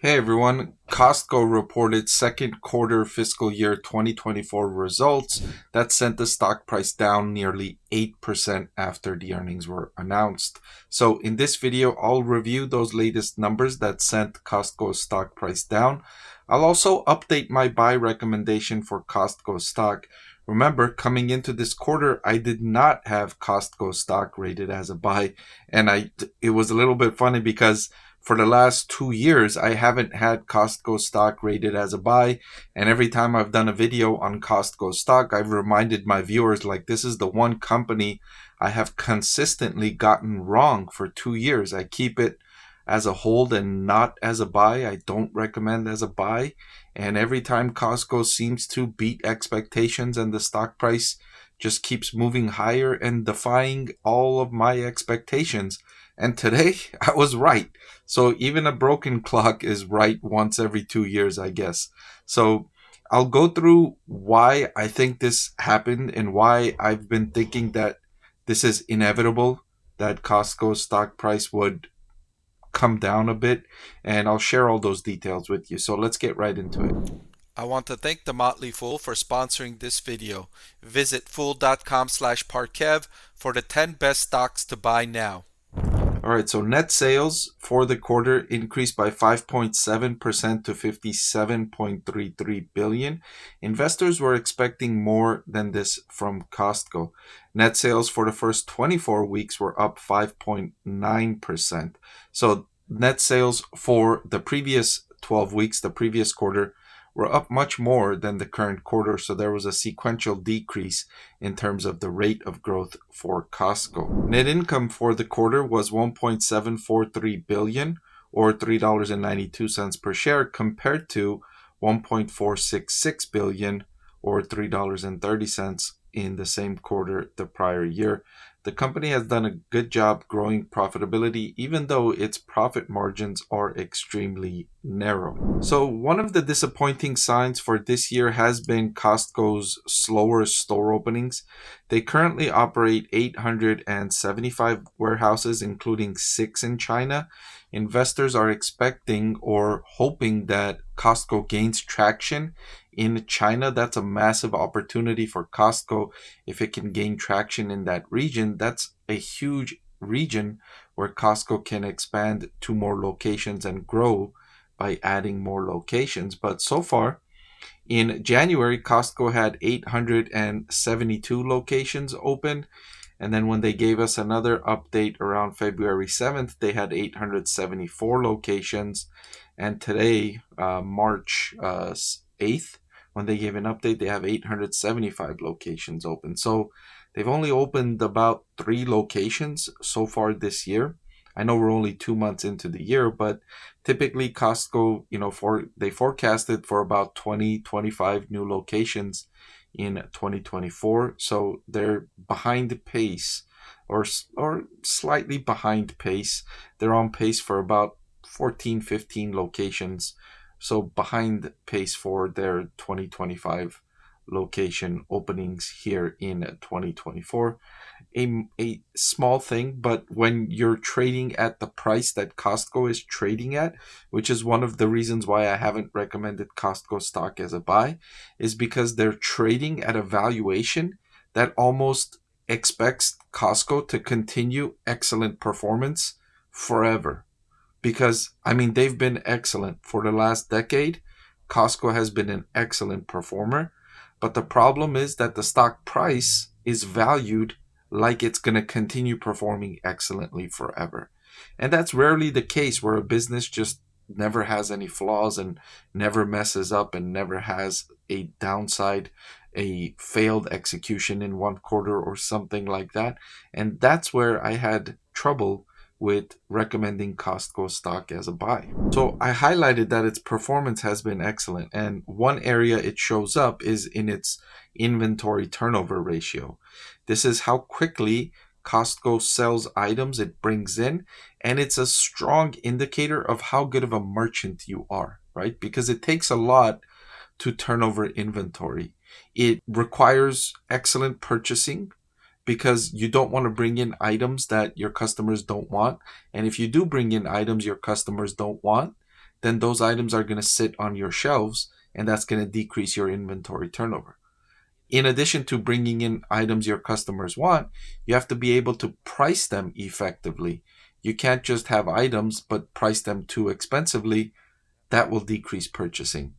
Hey everyone, Costco reported second quarter fiscal year 2024 results that sent the stock price down nearly 8% after the earnings were announced. So in this video, I'll review those latest numbers that sent Costco's stock price down. I'll also update my buy recommendation for Costco stock. Remember, coming into this quarter, I did not have Costco stock rated as a buy, and it was a little bit funny because for the last 2 years, I haven't had Costco stock rated as a buy. And every time I've done a video on Costco stock, I've reminded my viewers, like, this is the one company I have consistently gotten wrong for 2 years. I keep it as a hold and not as a buy. I don't recommend as a buy. And every time Costco seems to beat expectations and the stock price just keeps moving higher and defying all of my expectations. And today I was right. So even a broken clock is right once every 2 years, I guess. So I'll go through why I think this happened and why I've been thinking that this is inevitable, that Costco's stock price would come down a bit. And I'll share all those details with you. So let's get right into it. I want to thank the Motley Fool for sponsoring this video. Visit fool.com/Parkev for the 10 best stocks to buy now. All right, so net sales for the quarter increased by 5.7% to 57.33 billion. Investors were expecting more than this from Costco. Net sales for the first 24 weeks were up 5.9%. So net sales for the previous 12 weeks, the previous quarter, were up much more than the current quarter, so there was a sequential decrease in terms of the rate of growth for Costco. Net income for the quarter was 1.743 billion or $3.92 per share compared to 1.466 billion or $3.30 in the same quarter the prior year. The company has done a good job growing profitability, even though its profit margins are extremely narrow. So one of the disappointing signs for this year has been Costco's slower store openings. They currently operate 875 warehouses, including 6 in China. Investors are expecting or hoping that Costco gains traction in China. That's a massive opportunity for Costco. If it can gain traction in that region, that's a huge region where Costco can expand to more locations and grow by adding more locations. But so far, in January, Costco had 872 locations open. And then when they gave us another update around February 7th, they had 874 locations. And today, March 8th, when they gave an update, they have 875 locations open. So they've only opened about 3 locations so far this year. I know we're only 2 months into the year, but typically Costco, they forecasted for about 25 new locations in 2024. So they're behind pace or slightly behind pace. They're on pace for about 14, 15 locations. So behind pace for their 2025 location openings here in 2024. A small thing, but when you're trading at the price that Costco is trading at, which is one of the reasons why I haven't recommended Costco stock as a buy, is because they're trading at a valuation that almost expects Costco to continue excellent performance forever. Because, I mean, they've been excellent for the last decade. Costco has been an excellent performer. But the problem is that the stock price is valued like it's going to continue performing excellently forever. And that's rarely the case, where a business just never has any flaws and never messes up and never has a downside, a failed execution in one quarter or something like that. And that's where I had trouble with recommending Costco stock as a buy. So I highlighted that its performance has been excellent, and one area it shows up is in its inventory turnover ratio. This is how quickly Costco sells items it brings in, and it's a strong indicator of how good of a merchant you are, right? Because it takes a lot to turn over inventory. It requires excellent purchasing, because you don't want to bring in items that your customers don't want. And if you do bring in items your customers don't want, then those items are going to sit on your shelves, and that's going to decrease your inventory turnover. In addition to bringing in items your customers want, you have to be able to price them effectively. You can't just have items but price them too expensively. That will decrease purchasing.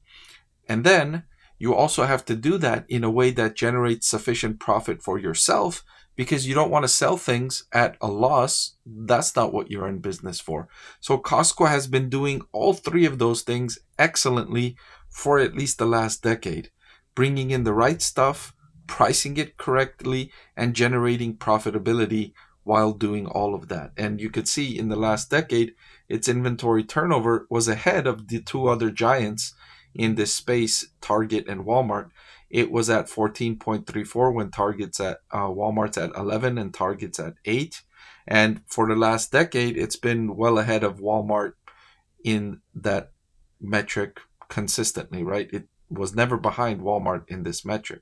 And then you also have to do that in a way that generates sufficient profit for yourself, because you don't want to sell things at a loss. That's not what you're in business for. So Costco has been doing all three of those things excellently for at least the last decade, bringing in the right stuff, pricing it correctly, and generating profitability while doing all of that. And you could see in the last decade, its inventory turnover was ahead of the two other giants in this space, Target and Walmart. It was at 14.34 when Walmart's at 11 and Target's at 8. And for the last decade, it's been well ahead of Walmart in that metric consistently, right? It was never behind Walmart in this metric.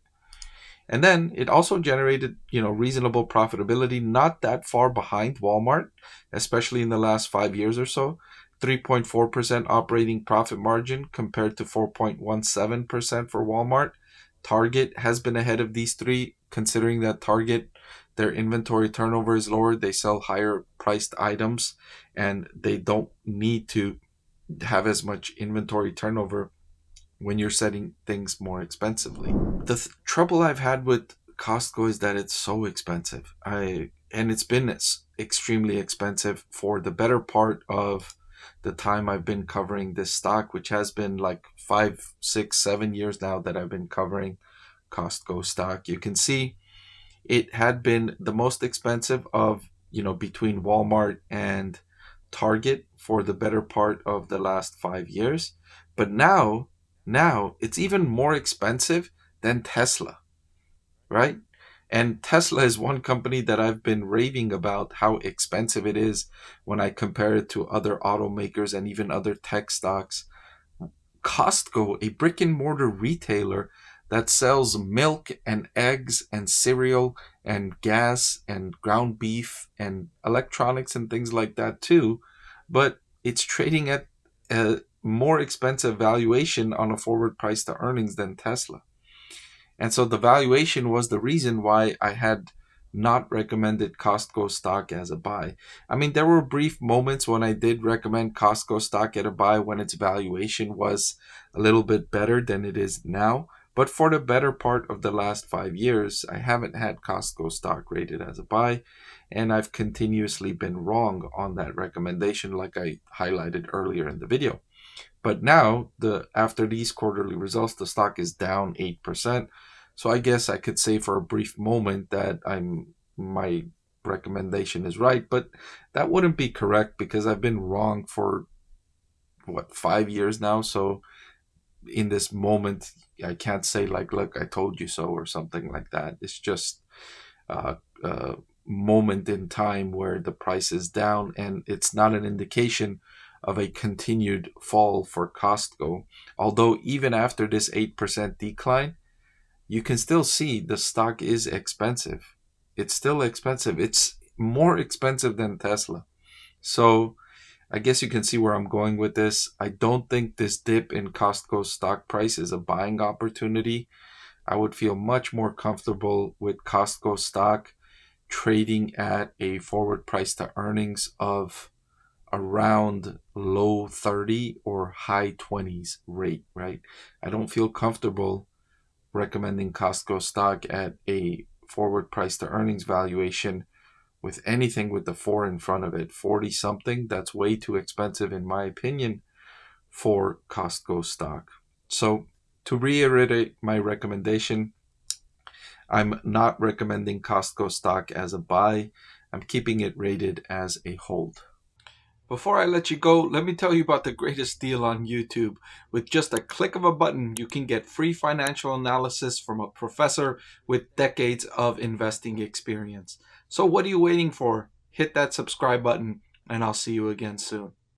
And then it also generated, reasonable profitability, not that far behind Walmart, especially in the last 5 years or so. 3.4% operating profit margin compared to 4.17% for Walmart. Target has been ahead of these three, considering that Target, their inventory turnover is lower. They sell higher priced items and they don't need to have as much inventory turnover when you're setting things more expensively. The trouble I've had with Costco is that it's so expensive. And it's been extremely expensive for the better part of the time I've been covering this stock, which has been like 5, 6, 7 years now that I've been covering Costco stock. You can see it had been the most expensive of, between Walmart and Target for the better part of the last 5 years. But now it's even more expensive than Tesla, right? And Tesla is one company that I've been raving about how expensive it is when I compare it to other automakers and even other tech stocks. Costco, a brick and mortar retailer that sells milk and eggs and cereal and gas and ground beef and electronics and things like that too, but it's trading at a more expensive valuation on a forward price to earnings than Tesla. And so the valuation was the reason why I had not recommended Costco stock as a buy. I mean, there were brief moments when I did recommend Costco stock at a buy when its valuation was a little bit better than it is now. But for the better part of the last 5 years, I haven't had Costco stock rated as a buy. And I've continuously been wrong on that recommendation, like I highlighted earlier in the video. But now, after these quarterly results, the stock is down 8%. So I guess I could say for a brief moment that my recommendation is right, but that wouldn't be correct because I've been wrong for 5 years now. So in this moment, I can't say like, look, I told you so or something like that. It's just a moment in time where the price is down, and it's not an indication of a continued fall for Costco. Although even after this 8% decline, you can still see the stock is expensive. It's still expensive. It's more expensive than Tesla. So I guess you can see where I'm going with this. I don't think this dip in Costco's stock price is a buying opportunity. I would feel much more comfortable with Costco stock trading at a forward price to earnings of around low 30 or high 20s rate, right? I don't feel comfortable recommending Costco stock at a forward price to earnings valuation with anything with the 4 in front of it. 40 something, that's way too expensive in my opinion for Costco stock. So to reiterate my recommendation, I'm not recommending Costco stock as a buy. I'm keeping it rated as a hold. Before I let you go, let me tell you about the greatest deal on YouTube. With just a click of a button, you can get free financial analysis from a professor with decades of investing experience. So what are you waiting for? Hit that subscribe button, and I'll see you again soon.